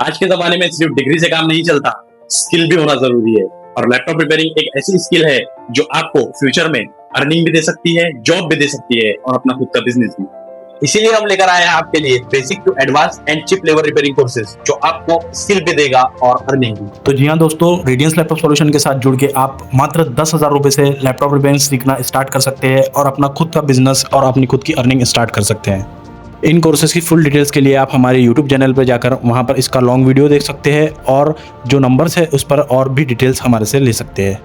आज के ज़माने में सिर्फ डिग्री से काम नहीं चलता, स्किल भी होना ज़रूरी है। और लैपटॉप रिपेयरिंग एक ऐसी स्किल है जो आपको फ्यूचर में अर्निंग भी दे सकती है, जॉब भी दे सकती है और अपना खुद का बिजनेस भी। इसीलिए हम लेकर आए हैं आपके लिए basic to advance and chip level repairing courses जो आपको स्किल भी देगा और अर्निंग भी। तो जी हाँ दोस्तों, रेडियंस लैपटॉप सॉल्यूशन के साथ जुड़ के आप मात्र 10,000 रुपए से लैपटॉप रिपेयरिंग सीखना स्टार्ट कर सकते हैं और अपना खुद का बिजनेस और अपनी खुद की अर्निंग स्टार्ट कर सकते हैं। इन कोर्सेज की फुल डिटेल्स के लिए आप हमारे यूट्यूब चैनल पर जाकर वहाँ पर इसका लॉन्ग वीडियो देख सकते हैं और जो नंबर्स है उस पर और भी डिटेल्स हमारे से ले सकते हैं।